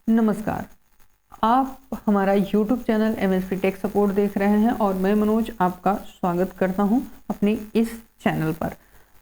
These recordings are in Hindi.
नमस्कार। आप हमारा YouTube channel MSP tech support देख रहे हैं और मैं मनोज आपका स्वागत करता हूं अपने इस चैनल पर।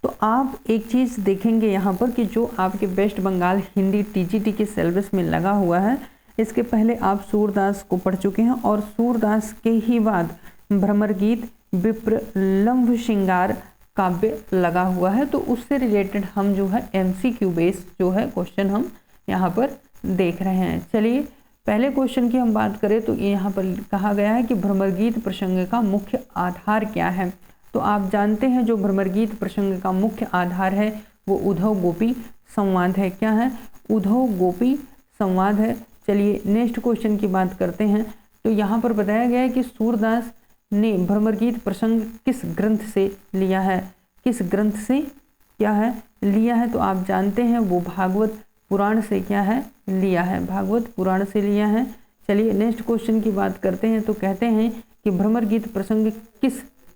तो आप एक चीज़ देखेंगे यहाँ पर कि जो आपके वेस्ट बंगाल हिंदी टीजीटी के सिलेबस में लगा हुआ है, इसके पहले आप सूरदास को पढ़ चुके हैं और सूरदास के ही बाद भ्रमर गीत, विप्र, लंभ श्रृंगार काव्य लगा हुआ है। तो उससे रिलेटेड हम जो है MCQ बेस जो है क्वेश्चन हम यहाँ पर देख रहे हैं। चलिए पहले क्वेश्चन की हम बात करें तो यहाँ पर कहा गया है कि भ्रमर गीत प्रसंग का मुख्य आधार क्या है। तो आप जानते हैं जो भ्रमर गीत प्रसंग का मुख्य आधार है वो उद्धव गोपी संवाद है। क्या है? उद्धव गोपी संवाद है। चलिए नेक्स्ट क्वेश्चन की बात करते हैं। तो यहाँ पर बताया गया है कि सूरदास ने भ्रमर गीत प्रसंग किस ग्रंथ से लिया है। किस ग्रंथ से क्या है लिया है? तो आप जानते हैं वो भागवत पुराण से क्या है लिया है, भागवत पुराण से लिया है। चलिए नेक्स्ट क्वेश्चन की बात करते हैं। तो कहते हैं कि भ्रमर गीत प्रसंग किस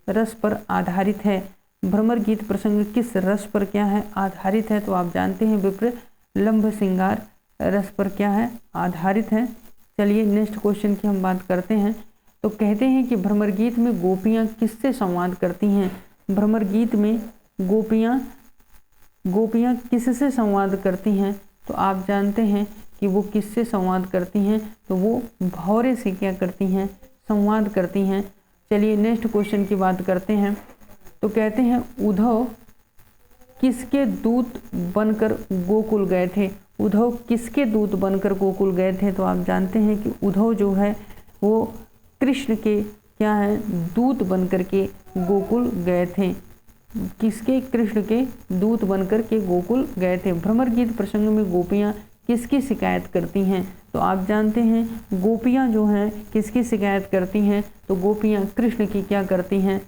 रस पर आधारित है। भ्रमर गीत प्रसंग किस रस पर क्या है आधारित है? तो आप जानते हैं विप्र, लंभ श्रृंगार रस पर क्या है आधारित है। चलिए नेक्स्ट क्वेश्चन की हम बात करते हैं। तो कहते हैं कि भ्रमर गीत में गोपियाँ किससे संवाद करती हैं। भ्रमर गीत में गोपियाँ किससे संवाद करती हैं? तो आप जानते हैं कि वो किससे संवाद करती हैं, तो वो भौरे से क्या करती हैं संवाद करती हैं। चलिए नेक्स्ट क्वेश्चन की बात करते हैं। तो कहते हैं उद्धव किसके दूत बनकर गोकुल गए थे। उद्धव किसके दूत बनकर गोकुल गए थे? तो आप जानते हैं कि उद्धव जो है वो कृष्ण के क्या है दूत बनकर के गोकुल गए थे। किसके? कृष्ण के दूत बनकर के गोकुल गए थे। भ्रमर गीत प्रसंग में गोपियाँ किसकी शिकायत करती हैं? तो आप जानते हैं गोपियाँ जो हैं किसकी शिकायत करती हैं? तो गोपियाँ कृष्ण की क्या करती हैं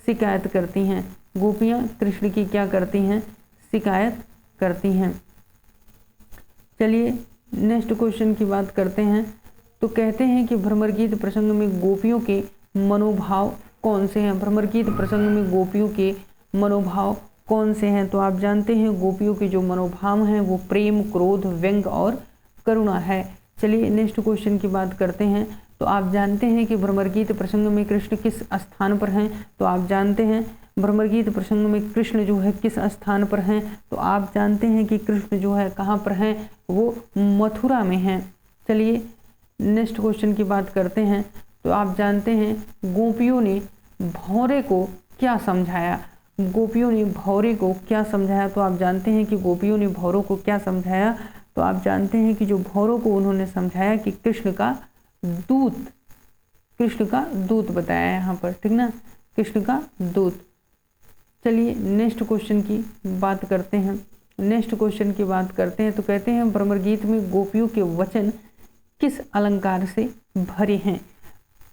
शिकायत करती हैं। गोपियाँ कृष्ण की क्या करती हैं शिकायत करती हैं। चलिए नेक्स्ट क्वेश्चन की बात करते हैं। तो कहते हैं कि भ्रमर गीत प्रसंग में गोपियों के मनोभाव कौन से हैं। भ्रमर गीत प्रसंग में गोपियों के मनोभाव कौन से हैं? तो आप जानते हैं गोपियों के जो मनोभाव हैं वो प्रेम, क्रोध, व्यंग और करुणा है। चलिए नेक्स्ट क्वेश्चन की बात करते हैं। तो आप जानते हैं कि भ्रमर गीत प्रसंग में कृष्ण किस स्थान पर हैं। तो आप जानते हैं भ्रमर गीत प्रसंग में कृष्ण जो है किस स्थान पर हैं। तो आप जानते हैं कि कृष्ण जो है कहाँ पर हैं, वो मथुरा में हैं। चलिए नेक्स्ट क्वेश्चन की बात करते हैं। तो आप जानते हैं गोपियों ने भौरे को क्या समझाया। गोपियों ने भौरे को क्या समझाया? तो आप जानते हैं कि गोपियों ने भौरों को क्या समझाया। तो आप जानते हैं कि जो भौरों को उन्होंने समझाया कि कृष्ण का दूत बताया यहाँ पर, ठीक ना, कृष्ण का दूत। चलिए नेक्स्ट क्वेश्चन की बात करते हैं। नेक्स्ट क्वेश्चन की बात करते हैं। तो कहते हैं भ्रमर गीत में गोपियों के वचन किस अलंकार से भरे हैं।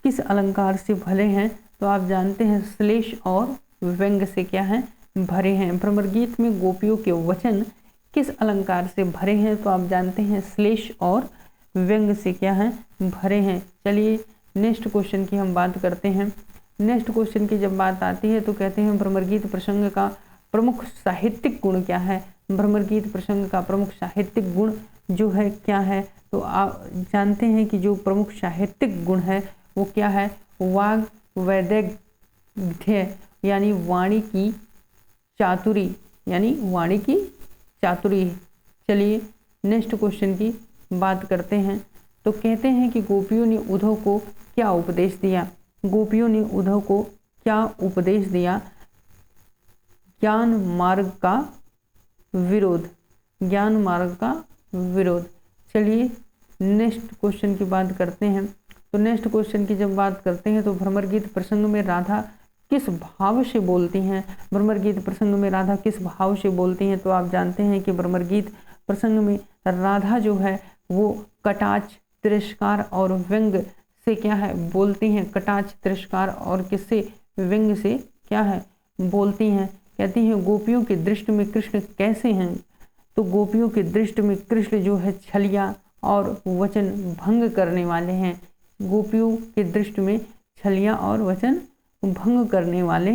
किस अलंकार से भरे हैं? तो आप जानते हैं श्लेष और व्यंग से क्या है भरे हैं। भ्रमर गीत में गोपियों के वचन किस अलंकार से भरे हैं? तो आप जानते हैं श्लेष और व्यंग से क्या है भरे हैं। चलिए नेक्स्ट क्वेश्चन की हम बात करते हैं। नेक्स्ट क्वेश्चन की जब बात आती है तो कहते हैं भ्रमर गीत प्रसंग का प्रमुख साहित्यिक गुण क्या है। भ्रमर गीत प्रसंग का प्रमुख साहित्यिक गुण जो है क्या है? तो आप जानते हैं कि जो प्रमुख साहित्यिक गुण है वो क्या है, वाग वैदग्ध्य यानी वाणी की चातुरी, यानी वाणी की चातुरी। चलिए नेक्स्ट क्वेश्चन की बात करते हैं। तो कहते हैं कि गोपियों ने उद्धव को क्या उपदेश दिया। गोपियों ने उद्धव को क्या उपदेश दिया? ज्ञान मार्ग का विरोध, ज्ञान मार्ग का विरोध। चलिए नेक्स्ट क्वेश्चन की बात करते हैं। तो नेक्स्ट क्वेश्चन की जब बात करते हैं तो भ्रमर गीत प्रसंग में राधा किस भाव से बोलती हैं। भ्रमर गीत प्रसंग में राधा किस भाव से बोलती हैं? तो आप जानते हैं कि भ्रमर गीत प्रसंग में राधा जो है वो कटाक्ष, तिरस्कार और व्यंग से क्या है बोलती हैं। कटाक्ष, तिरस्कार और किससे, व्यंग से क्या है बोलती हैं। कहती हैं गोपियों की दृष्टि में कृष्ण कैसे हैं। तो गोपियों की दृष्टि में कृष्ण जो है छलिया और वचन भंग करने वाले हैं। गोपियों की दृष्टि में छलिया और वचन भंग करने वाले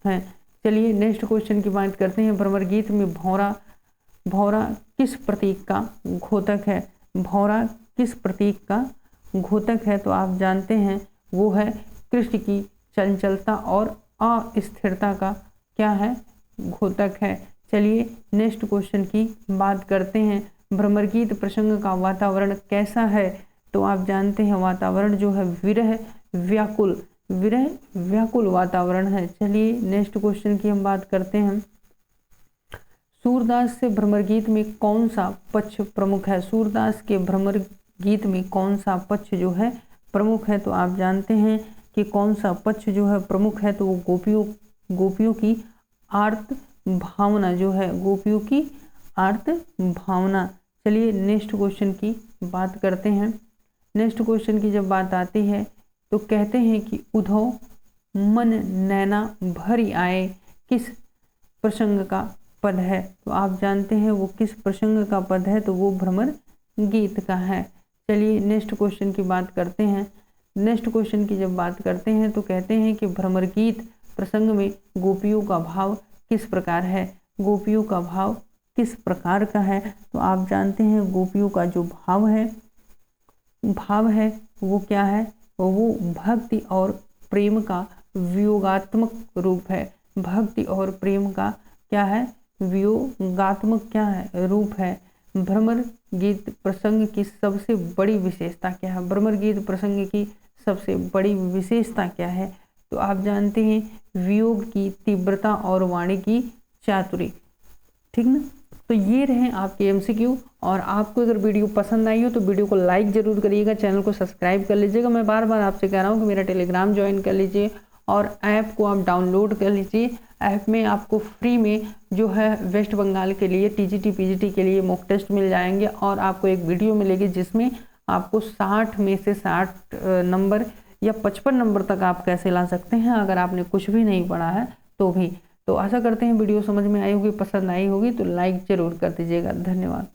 हैं। चलिए नेक्स्ट क्वेश्चन की बात करते हैं। भ्रमर गीत में भौरा किस प्रतीक का घोतक है। भौरा किस प्रतीक का घोतक है? तो आप जानते हैं वो है कृष्ण की चंचलता और अस्थिरता का क्या है? घोतक है। चलिए नेक्स्ट क्वेश्चन की बात करते हैं। भ्रमर गीत प्रसंग का वातावरण कैसा है? तो आप जानते हैं वातावरण जो है विरह व्याकुल वातावरण है। चलिए नेक्स्ट क्वेश्चन की हम बात करते हैं। सूरदास से भ्रमर गीत में कौन सा पक्ष प्रमुख है? सूरदास के भ्रमर गीत में कौन सा पक्ष जो है प्रमुख है? तो आप जानते हैं कि कौन सा पक्ष जो है प्रमुख है, तो वो गोपियों की आर्त भावना जो है, गोपियों की आर्त भावना। चलिए नेक्स्ट क्वेश्चन की बात करते हैं। नेक्स्ट क्वेश्चन की जब बात आती है तो कहते हैं कि उधो मन नैना भरी आए किस प्रसंग का पद है? तो आप जानते हैं वो किस प्रसंग का पद है, तो वो भ्रमर गीत का है। चलिए नेक्स्ट क्वेश्चन की बात करते हैं। नेक्स्ट क्वेश्चन की जब बात करते हैं तो कहते हैं कि भ्रमर गीत प्रसंग में गोपियों का भाव किस प्रकार है? गोपियों का भाव किस प्रकार का है? तो आप जानते हैं गोपियों का जो भाव है वो क्या है? वो भक्ति और प्रेम का वियोगात्मक रूप है। भक्ति और प्रेम का क्या है? वियोगात्मक क्या है? रूप है। भ्रमर गीत प्रसंग की सबसे बड़ी विशेषता क्या है? भ्रमर गीत प्रसंग की सबसे बड़ी विशेषता क्या है? तो आप जानते हैं वियोग की तीव्रता और वाणी की चातुरी। ठीक ना? तो ये रहे आपके एमसीक्यू। और आपको अगर वीडियो पसंद आई हो तो वीडियो को लाइक ज़रूर करिएगा, चैनल को सब्सक्राइब कर लीजिएगा। मैं बार बार आपसे कह रहा हूँ कि मेरा टेलीग्राम ज्वाइन कर लीजिए और ऐप को आप डाउनलोड कर लीजिए। ऐप में आपको फ्री में जो है वेस्ट बंगाल के लिए टीजीटी पीजीटी के लिए मॉक टेस्ट मिल जाएंगे और आपको एक वीडियो मिलेगी जिसमें आपको 60 में से 60 नंबर या 55 नंबर तक आप कैसे ला सकते हैं अगर आपने कुछ भी नहीं पढ़ा है तो भी। तो आशा करते हैं वीडियो समझ में आई होगी, पसंद आई होगी तो लाइक ज़रूर कर दीजिएगा। धन्यवाद।